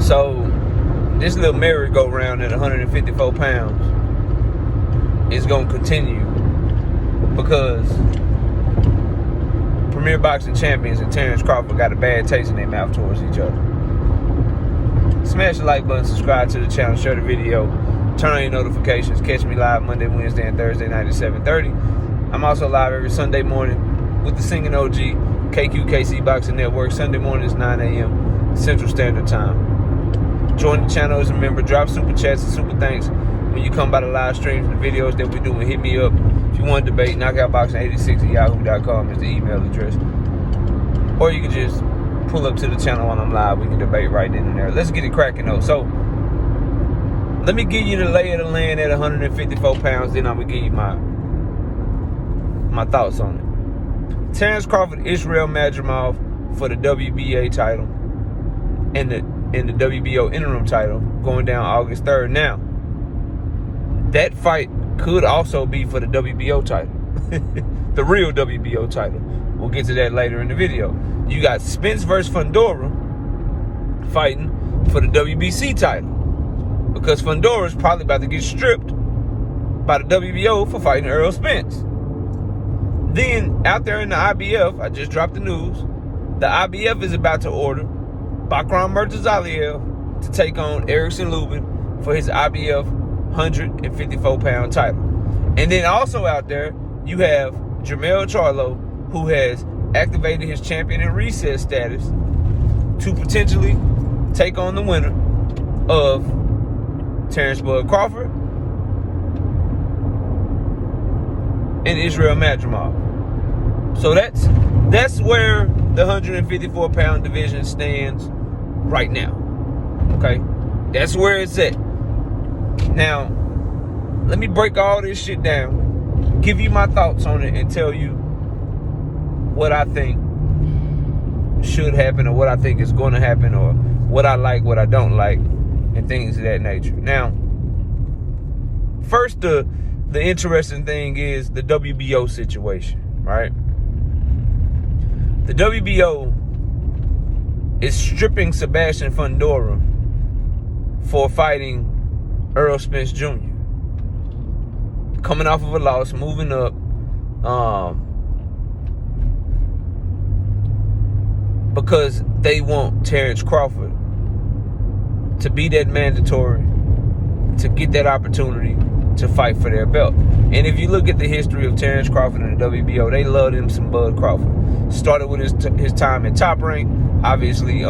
So this little merry-go-round at 154 pounds is going to continue because Premier Boxing Champions and Terence Crawford got a bad taste in their mouth towards each other. Smash the like button, subscribe to the channel, share the video, turn on your notifications. Catch me live Monday, Wednesday, and Thursday night at 7:30. I'm also live every Sunday morning with the singing OG, KQKC Boxing Network. Sunday mornings, 9 a.m. Central Standard Time. Join the channel as a member. Drop super chats and super thanks when you come by the live streams and the videos that we do. And hit me up if you want to debate. knockoutboxing86@yahoo.com is the email address. Or you can just pull up to the channel when I'm live. We can debate right then and there. Let's get it cracking though. So let me give you the lay of the land at 154 pounds. Then I'm gonna give you my thoughts on it. Terence Crawford, Israel Madrimov for the WBA title and the WBO interim title going down August 3rd. Now, that fight could also be for the WBO title, the real WBO title. We'll get to that later in the video. You got Spence versus Fundora fighting for the WBC title because Fundora is probably about to get stripped by the WBO for fighting Earl Spence. Then, out there in the IBF, I just dropped the news, the IBF is about to order Bakram Murtazaliev to take on Erickson Lubin for his IBF 154-pound title. And then also out there, you have Jermell Charlo, who has activated his champion in recess status to potentially take on the winner of Terence Bud Crawford and Israel Madrimov. So that's where the 154-pound division stands right now. Okay? That's where it's at. Now, let me break all this shit down, give you my thoughts on it, and tell you what I think should happen or what I think is going to happen or what I like, what I don't like, and things of that nature. Now, first, the interesting thing is the WBO situation, right? The WBO is stripping Sebastian Fundora for fighting Earl Spence Jr. Coming off of a loss, moving up. Because they want Terence Crawford to be that mandatory, to get that opportunity to fight for their belt. And if you look at the history of Terence Crawford and the WBO, they love him some Bud Crawford. Started with his time at Top Rank. Obviously,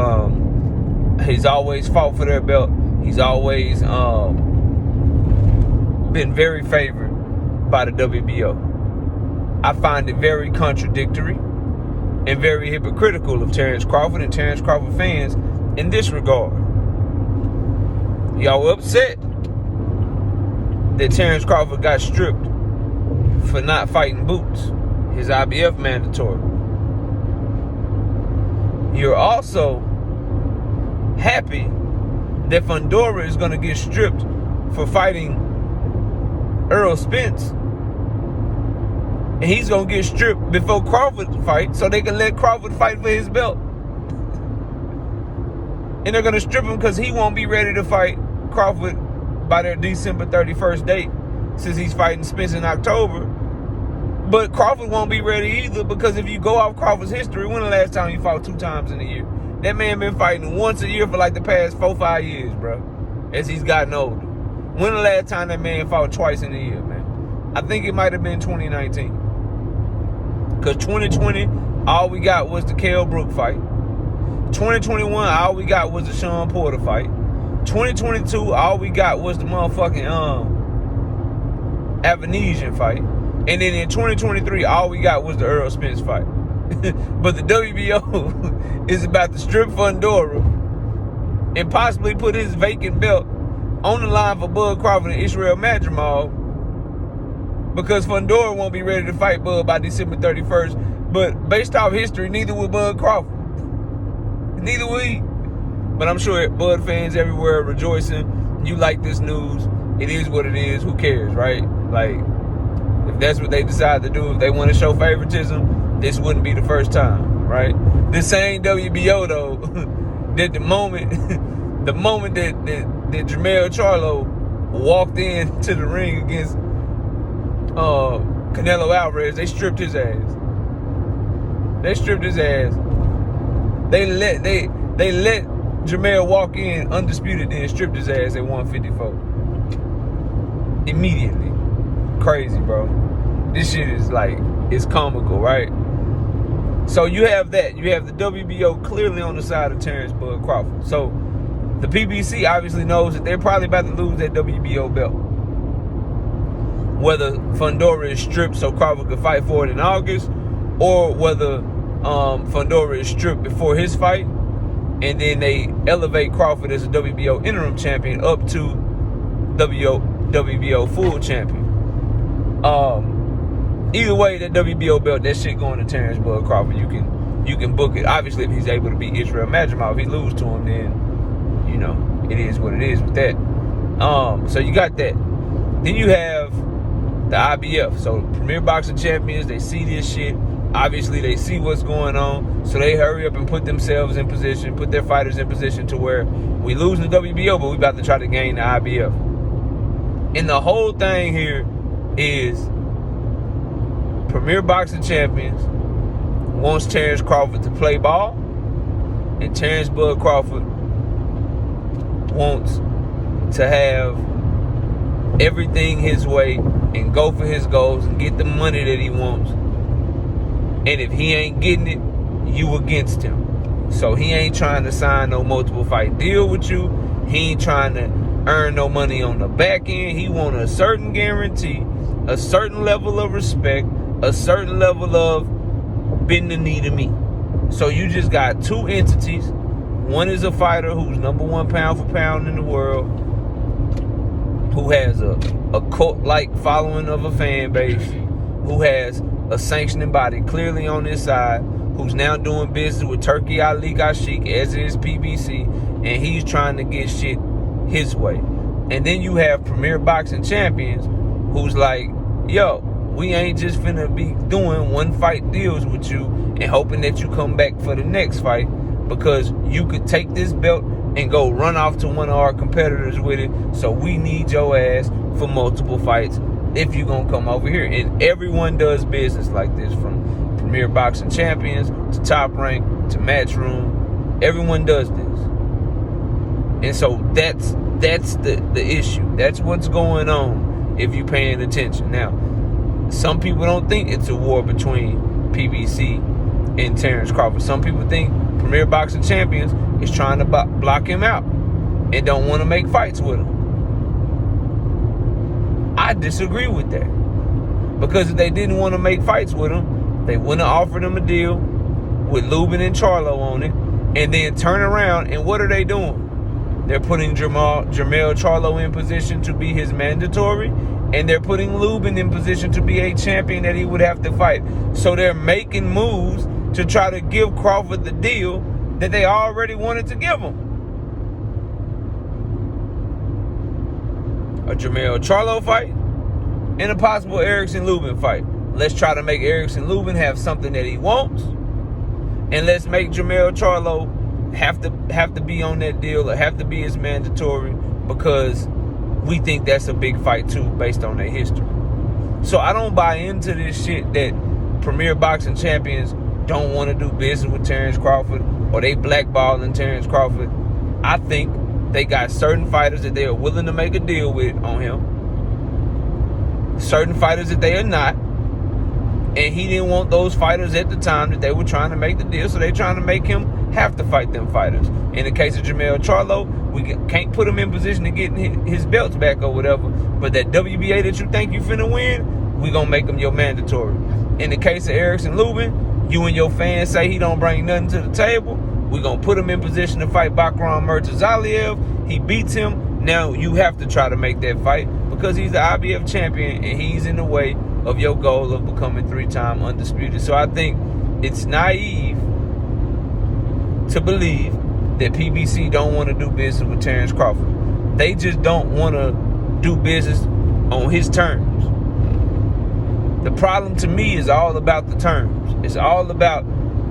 he's always fought for their belt. He's always been very favored by the WBO. I find it very contradictory and very hypocritical of Terence Crawford and Terence Crawford fans in this regard. Y'all upset that Terence Crawford got stripped for not fighting Boots, his IBF mandatory. You're also happy that Fundora is going to get stripped for fighting Earl Spence, and he's going to get stripped before Crawford fight so they can let Crawford fight for his belt. And they're going to strip him because he won't be ready to fight Crawford by their December 31st date, since he's fighting Spence in October. But Crawford won't be ready either, because if you go off Crawford's history, when the last time he fought 2 times in a year? That man been fighting once a year for like the past 4-5 years, bro, as he's gotten older. When the last time that man fought twice in a year, man? I think it might have been 2019. Because 2020, all we got was the Kell Brook fight. 2021, all we got was the Sean Porter fight. 2022, all we got was the motherfucking Avanesian fight. And then in 2023, all we got was the Earl Spence fight. But the WBO is about to strip Fundora and possibly put his vacant belt on the line for Bud Crawford and Israel Madrimov, because Fundora won't be ready to fight Bud by December 31st. But based off history, neither will Bud Crawford. Neither will he. But I'm sure Bud fans everywhere are rejoicing. You like this news. It is what it is. Who cares, right? Like, if that's what they decide to do, if they want to show favoritism, this wouldn't be the first time, right? This same WBO, though, that the moment the moment that Jermell Charlo walked into the ring against Canelo Alvarez, they stripped his ass. They stripped his ass. They let Jermell walk in undisputed, then stripped his ass at 154. Immediately. Crazy, bro. This shit is like, it's comical, right? So you have that. You have the WBO clearly on the side of Terence Bud Crawford. So the PBC obviously knows that they're probably about to lose that WBO belt. Whether Fundora is stripped so Crawford could fight for it in August, or whether Fundora is stripped before his fight, and then they elevate Crawford as a WBO interim champion up to WBO full champion. Either way, that WBO belt, that shit going to Terence Bud Crawford. You can book it. Obviously, if he's able to beat Israel Madrimov, if he lose to him, then you know it is what it is with that. So you got that. Then you have the IBF. So Premier Boxing Champions, they see this shit. Obviously, they see what's going on, so they hurry up and put themselves in position, put their fighters in position to where we lose the WBO, but we about to try to gain the IBF. And the whole thing here is Premier Boxing Champions wants Terence Crawford to play ball, and Terence Bud Crawford wants to have everything his way and go for his goals and get the money that he wants. And if he ain't getting it, you against him. So he ain't trying to sign no multiple fight deal with you. He ain't trying to earn no money on the back end. He want a certain guarantee, a certain level of respect, a certain level of bend the knee to me. So you just got two entities. One is a fighter who's #1 pound for pound in the world, who has a cult-like following of a fan base, who has a sanctioning body clearly on his side, who's now doing business with Turkey Ali Gashik, as is PBC, and he's trying to get shit his way. And then you have Premier Boxing Champions, who's like, yo, we ain't just finna be doing one fight deals with you and hoping that you come back for the next fight, because you could take this belt and go run off to one of our competitors with it. So we need your ass for multiple fights if you gonna come over here. And everyone does business like this, from Premier Boxing Champions to Top Rank to Matchroom. Everyone does this. And so that's the issue. That's what's going on if you're paying attention. Now, some people don't think it's a war between PBC and Terence Crawford. Some people think Premier Boxing Champions is trying to block him out and don't want to make fights with him. I disagree with that, because if they didn't want to make fights with him, they wouldn't have offered him a deal with Lubin and Charlo on it, and then turn around and what are they doing? They're putting Jermell Charlo in position to be his mandatory, and they're putting Lubin in position to be a champion that he would have to fight. So they're making moves to try to give Crawford the deal that they already wanted to give him. A Jermell Charlo fight and a possible Erickson Lubin fight. Let's try to make Erickson Lubin have something that he wants, and let's make Jermell Charlo have to be on that deal or have to be his mandatory, because we think that's a big fight too based on their history. So I don't buy into this shit that Premier Boxing Champions don't want to do business with Terence Crawford, or they blackballing Terence Crawford. I think they got certain fighters that they are willing to make a deal with on him, certain fighters that they are not, and he didn't want those fighters at the time that they were trying to make the deal, so they're trying to make him have to fight them fighters. In the case of Jermell Charlo, we can't put him in position to get his belts back or whatever, but that WBA that you think you finna win, we gonna make him your mandatory. In the case of Erickson Lubin, you and your fans say he don't bring nothing to the table, we gonna put him in position to fight Bakram Murtazaliev. He beats him. Now you have to try to make that fight because he's the IBF champion and he's in the way of your goal of becoming 3-time undisputed. So I think it's naive to believe that PBC don't want to do business with Terence Crawford. They just don't want to do business on his terms. The problem to me is all about the terms. It's all about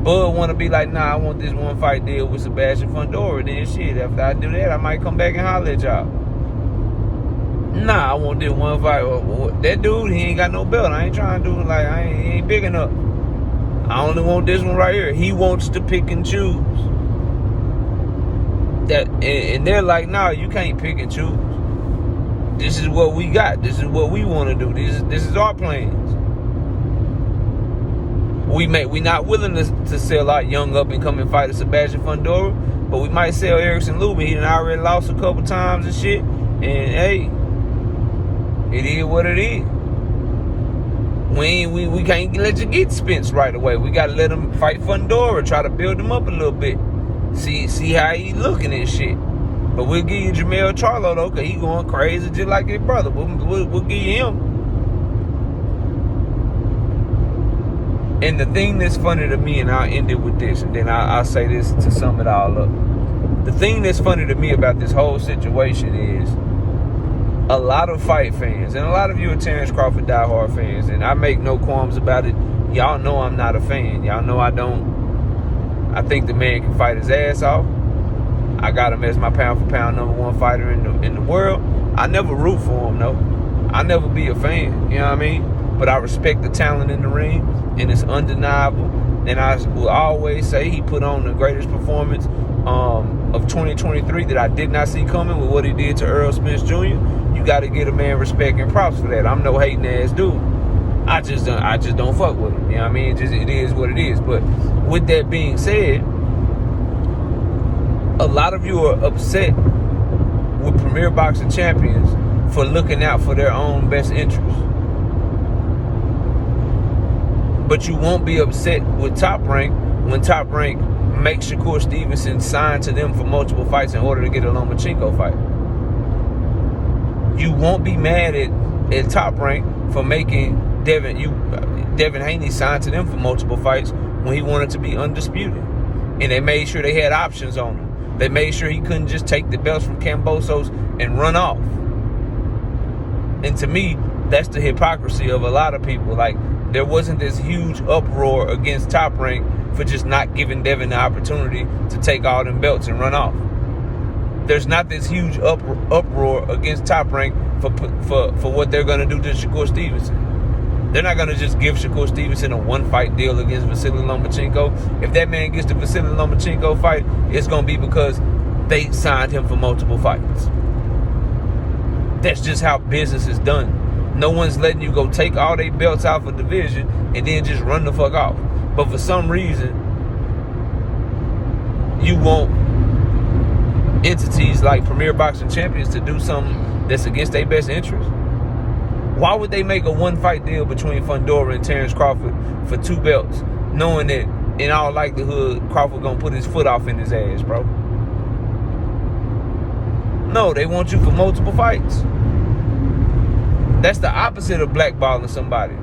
Bud want to be like, nah, I want this one fight deal with Sebastian Fundora. Then shit, after I do that, I might come back and holler at y'all. Nah, I want this one fight. That dude, he ain't got no belt. I ain't trying to do it like, he ain't big enough. I only want this one right here. He wants to pick and choose. And they're like, nah, you can't pick and choose. This is what we got. This is what we want to do. This is our plans. We not willing to sell our young up and come and fight a Sebastian Fundora, but we might sell Erickson Lubin. He done already lost a couple times and shit. And hey, it is what it is. We can't let you get Spence right away. We gotta let him fight Fundora, try to build him up a little bit. See how he looking and shit. But we'll give you Jermell Charlo though, cause he going crazy just like his brother. We'll give you him. And the thing that's funny to me, and I'll end it with this, and then I'll say this to sum it all up. The thing that's funny to me about this whole situation is a lot of fight fans, and a lot of you are Terence Crawford diehard fans, and I make no qualms about it. Y'all know I'm not a fan. Y'all know I think the man can fight his ass off. I got him as my pound-for-pound #1 fighter in the world. I never root for him, though. I never be a fan, you know what I mean? But I respect the talent in the ring, and it's undeniable. And I will always say he put on the greatest performance of 2023 that I did not see coming with what he did to Earl Spence Jr. You got to give a man respect and props for that. I'm no hating ass dude. I just don't fuck with him. You know what I mean? It is what it is. But with that being said, a lot of you are upset with Premier Boxing Champions for looking out for their own best interests. But you won't be upset with Top Rank when Top Rank makes Shakur Stevenson sign to them for multiple fights in order to get a Lomachenko fight. You won't be mad at Top Rank for making Devin Haney sign to them for multiple fights when he wanted to be undisputed. And they made sure they had options on him. They made sure he couldn't just take the belts from Cambosos and run off. And to me, that's the hypocrisy of a lot of people. Like, there wasn't this huge uproar against Top Rank for just not giving Devin the opportunity to take all them belts and run off. There's not this huge uproar against Top Rank for what they're going to do to Shakur Stevenson. They're not going to just give Shakur Stevenson a one-fight deal against Vasily Lomachenko. If that man gets the Vasily Lomachenko fight, it's going to be because they signed him for multiple fights. That's just how business is done. No one's letting you go take all their belts out of division and then just run the fuck off. But for some reason, you want entities like Premier Boxing Champions to do something that's against their best interest. Why would they make a one-fight deal between Fundora and Terence Crawford for 2 belts, knowing that in all likelihood Crawford gonna put his foot off in his ass, bro? No, they want you for multiple fights. That's the opposite of blackballing somebody.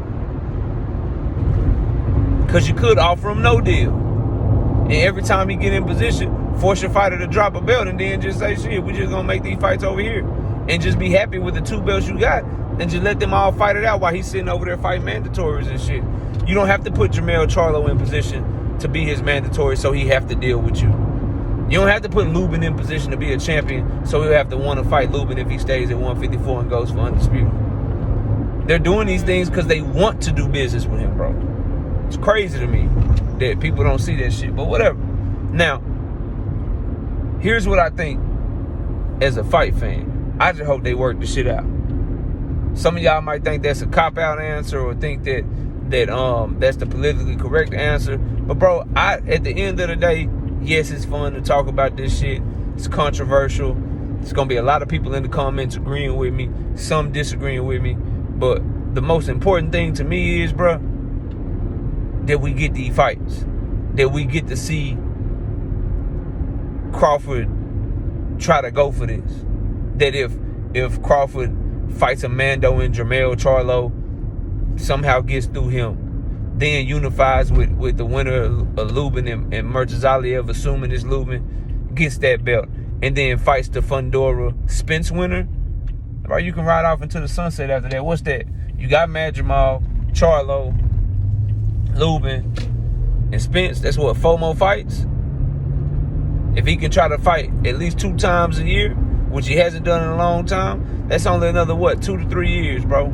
Because you could offer him no deal. And every time he get in position, force your fighter to drop a belt and then just say, shit, we just gonna make these fights over here. And just be happy with the 2 belts you got. And just let them all fight it out while he's sitting over there fighting mandatories and shit. You don't have to put Jermell Charlo in position to be his mandatory so he have to deal with you. You don't have to put Lubin in position to be a champion so he'll have to want to fight Lubin if he stays at 154 and goes for undisputed. They're doing these things because they want to do business with him, bro. It's crazy to me that people don't see that shit, but whatever. Now, here's what I think as a fight fan. I just hope they work the shit out. Some of y'all might think that's a cop-out answer or think that that's the politically correct answer. But, bro, at the end of the day, yes, it's fun to talk about this shit. It's controversial. There's going to be a lot of people in the comments agreeing with me, some disagreeing with me. But the most important thing to me is, bro, that we get these fights. That we get to see Crawford try to go for this. That if Crawford fights Amando and Jermell Charlo, somehow gets through him, then unifies with the winner of Lubin and Murtazaliev, assuming it's Lubin, gets that belt, and then fights the Fundora Spence winner, bro, you can ride off into the sunset after that. What's that? You got Madrimov, Charlo, Lubin, And Spence, that's what, 4 more fights? If he can try to fight at least 2 times a year, which he hasn't done in a long time, that's only another, what, 2 to 3 years, bro.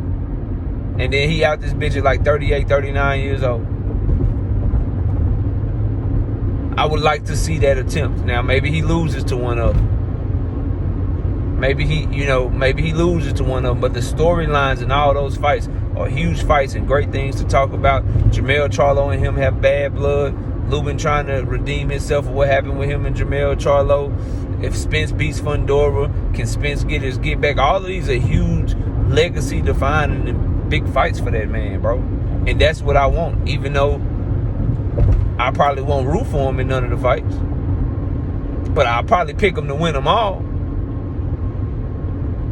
And then he out this bitch at like 38, 39 years old. I would like to see that attempt. Now, maybe he loses to one of them. Maybe he loses to one of them. But the storylines in all those fights are huge fights and great things to talk about. Jermell Charlo and him have bad blood. Lubin trying to redeem himself for what happened with him and Jermell Charlo. If Spence beats Fundora, can Spence get his get back? All of these are huge legacy defining and big fights for that man, bro. And that's what I want, even though I probably won't root for him in none of the fights. But I'll probably pick him to win them all.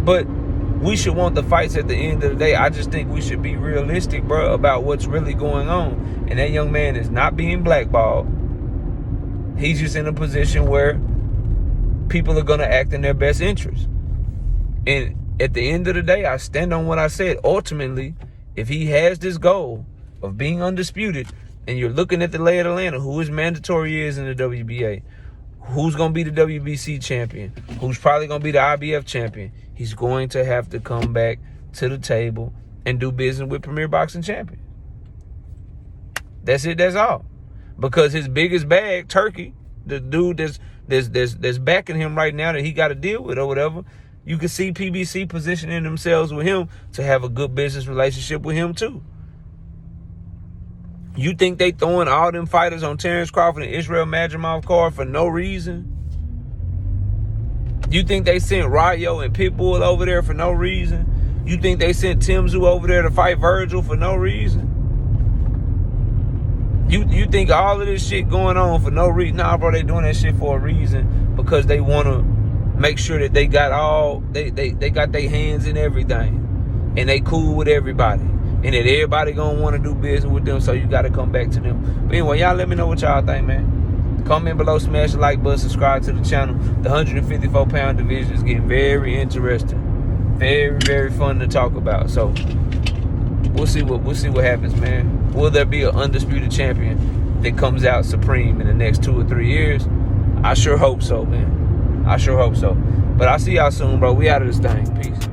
But we should want the fights at the end of the day. I just think we should be realistic, bro, about what's really going on. And that young man is not being blackballed. He's just in a position where people are going to act in their best interest. And at the end of the day, I stand on what I said. Ultimately, if he has this goal of being undisputed, and you're looking at the lay of the land of who his mandatory is in the WBA, who's going to be the WBC champion, who's probably going to be the IBF champion, he's going to have to come back to the table and do business with Premier Boxing Champion. That's it, that's all. Because his biggest bag, Turkey, the dude that's backing him right now that he got to deal with or whatever, you can see PBC positioning themselves with him to have a good business relationship with him too. You think they throwing all them fighters on Terence Crawford and Israel Madrimov card for no reason? You think they sent Rayo and Pitbull over there for no reason? You think they sent Timzu over there to fight Virgil for no reason? You think all of this shit going on for no reason? Nah, bro, they doing that shit for a reason, because they want to make sure that they got they got their hands in everything, and they cool with everybody, and that everybody gonna want to do business with them, so you got to come back to them. But anyway, y'all let me know what y'all think, man. Comment below, smash the like button, subscribe to the channel. The 154-pound division is getting very interesting, very, very fun to talk about. So we'll see what happens, man. Will there be an undisputed champion that comes out supreme in the next 2 or 3 years? I sure hope so, man. I sure hope so. But I'll see y'all soon, bro. We out of this thing. Peace.